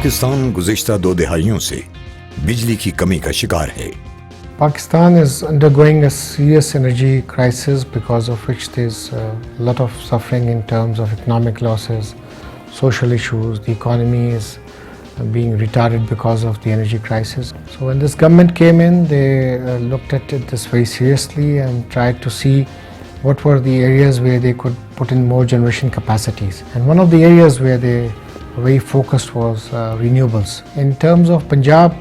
پاکستان گزشتہ 2 دہائیوں سے بجلی کی کمی کا شکار ہے۔ Pakistan is undergoing a serious energy crisis because of which there's a lot of suffering in terms of economic losses, social issues. The economy is being retarded because of the energy crisis. So when this government came in, they looked at this very seriously and tried to see what were the areas where they could put in more generation capacities. And one of the areas where they very focused was renewables. In terms of Punjab,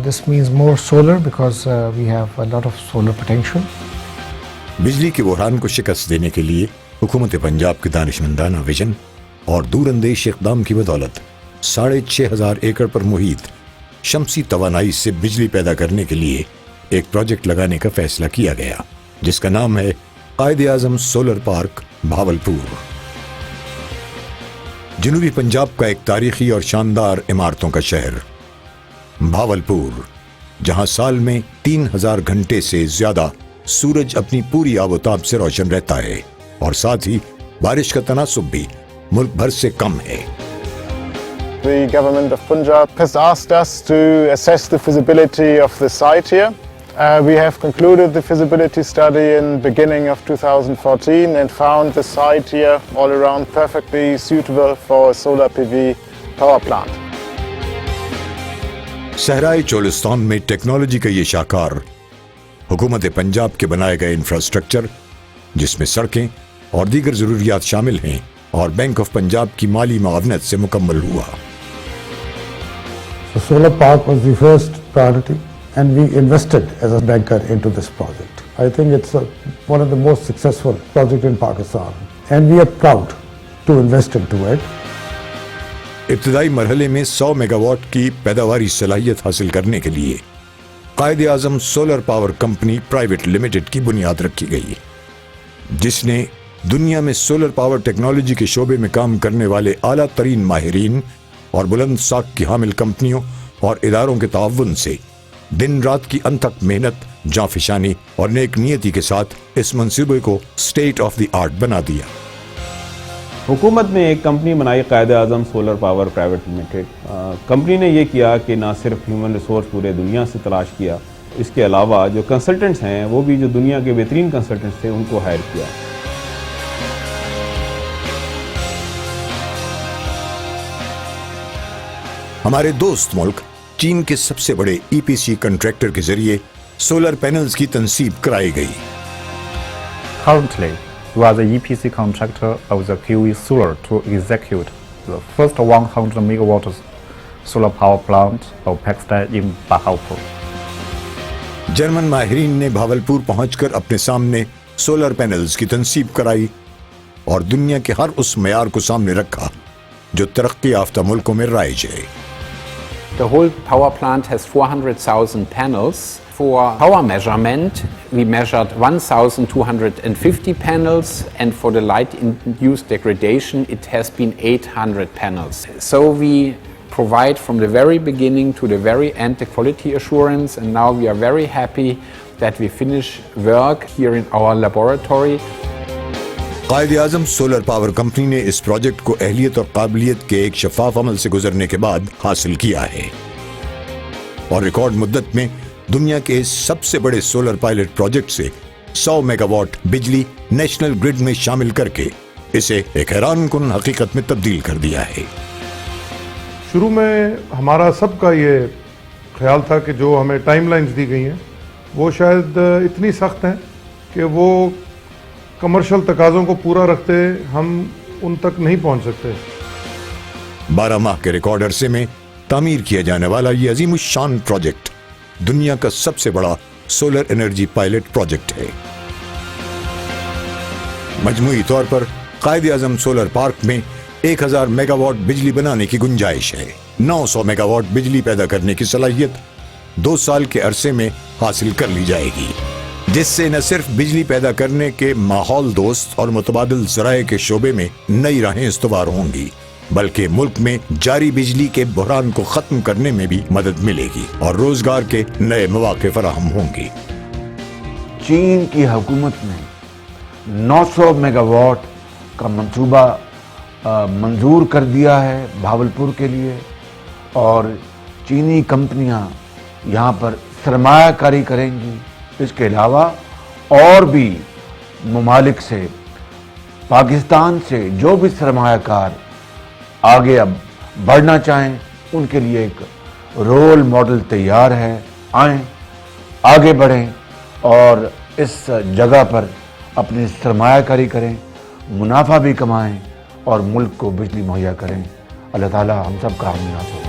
this means more solar because we have a lot of solar potential. بجلی کے بحران کو شکست دینے کے لیے حکومت پنجاب کے دانشمندانہ ویژن اور دور اندیش اقدام کی بدولت 6,500 ایکڑ پر محیط شمسی توانائی سے بجلی پیدا کرنے کے لیے ایک پروجیکٹ لگانے کا فیصلہ کیا گیا، جس کا نام ہے قائد اعظم سولر پارک بھاولپور۔ جنوبی پنجاب کا ایک تاریخی اور شاندار عمارتوں کا شہر بھاولپور، جہاں سال میں 3,000 گھنٹے سے زیادہ سورج اپنی پوری آب و تاب سے روشن رہتا ہے، اور ساتھ ہی بارش کا تناسب بھی ملک بھر سے کم ہے۔ The government of Punjab has asked us to assess the feasibility of the site here. We have concluded the feasibility study in beginning of 2014 and found the site here all around perfectly suitable for a solar PV power plant. صحرائے Cholistan میں technology کا یہ شاہکار حکومت پنجاب کے بنائے گئے infrastructure, جس میں سڑکیں اور دیگر ضروریات شامل ہیں، اور بینک آف پنجاب کی مالی معاونت سے مکمل ہوا۔ The solar park was the first priority, and we invested as a banker into this project. I think it's one of the most successful projects in Pakistan, and we are proud to invest into it. ابتدائی مرحلے میں 100 mega what کی پیداواری صلاحیت حاصل کرنے کے لیے Quaid Azam solar power company private limited کی بنیاد رکھی گئی، جس نے دنیا میں سولر پاور ٹیکنالوجی کے شعبے میں کام کرنے والے اعلیٰ ترین ماہرین اور بلند ساکھ کی حامل کمپنیوں اور اداروں کے تعاون سے دن رات کی انتھک محنت، جانفشانی اور نیک نیتی کے ساتھ اس منصوبے کو اسٹیٹ آف دی آرٹ بنا دیا۔ حکومت نے ایک کمپنی بنائی Quaid Azam solar power private limited. Company نے یہ کیا کہ نہ صرف ہیومن ریسورس پورے دنیا سے تلاش کیا، اس کے علاوہ جو کنسلٹنٹس ہیں وہ بھی جو دنیا کے بہترین کنسلٹنٹس تھے ان کو ہائر کیا۔ ہمارے دوست ملک چین کے سب سے بڑے ای پی سی کنٹریکٹر کے ذریعے سولر پینلز کی تنصیب کرائی گئی۔ Currently, we are the EPC contractor of the QE Solar to execute the first 100 megawatt solar power plant of Pakistan in Bahawalpur. German ماہرین نے بھاولپور پہنچ کر اپنے سامنے سولر پینلز کی تنصیب کرائی اور دنیا کے ہر اس معیار کو سامنے رکھا جو ترقی یافتہ ملکوں میں رائج ہے۔ The whole power plant has 400,000 panels. For power measurement, we measured 1,250 panels, and for the light-induced degradation, it has been 800 panels. So we provide from the very beginning to the very end the quality assurance, and now we are very happy that we finish work here in our laboratory. Quaid Azam solar power company نے اس project کو اہلیت اور قابلیت کے ایک شفاف عمل سے گزرنے کے بعد حاصل کیا ہے، اور ریکارڈ مدت میں دنیا کے سب سے بڑے سولر پائلٹ پروجیکٹ سے 100 میگا واٹ بجلی نیشنل گرڈ میں شامل کر کے اسے ایک حیران کن حقیقت میں تبدیل کر دیا ہے۔ شروع میں ہمارا سب کا یہ خیال تھا کہ جو ہمیں ٹائم لائنز دی گئی ہیں وہ شاید اتنی سخت ہیں کہ وہ کمرشل تقاضوں کو پورا رکھتے ہم ان تک نہیں پہنچ سکتے۔ 12 ماہ کے ریکارڈ عرصے میں تعمیر کیا جانے والا یہ عظیم الشان پروجیکٹ دنیا کا سب سے بڑا سولر انرجی پائلٹ پروجیکٹ ہے۔ مجموعی طور پر قائد اعظم سولر پارک میں 1,000 میگا واٹ بجلی بنانے کی گنجائش ہے۔ 900 میگا واٹ بجلی پیدا کرنے کی صلاحیت 2 سال کے عرصے میں حاصل کر لی جائے گی، جس سے نہ صرف بجلی پیدا کرنے کے ماحول دوست اور متبادل ذرائع کے شعبے میں نئی راہیں استوار ہوں گی، بلکہ ملک میں جاری بجلی کے بحران کو ختم کرنے میں بھی مدد ملے گی اور روزگار کے نئے مواقع فراہم ہوں گی۔ چین کی حکومت نے 900 میگا واٹ کا منصوبہ منظور کر دیا ہے بھاولپور کے لیے، اور چینی کمپنیاں یہاں پر سرمایہ کاری کریں گی. اس کے علاوہ اور بھی ممالک سے، پاکستان سے جو بھی سرمایہ کار آگے اب بڑھنا چاہیں ان کے لیے ایک رول ماڈل تیار ہے. آئیں، آگے بڑھیں اور اس جگہ پر اپنی سرمایہ کاری کریں، منافع بھی کمائیں اور ملک کو بجلی مہیا کریں. اللہ تعالی ہم سب کا حامی ناصر ہو.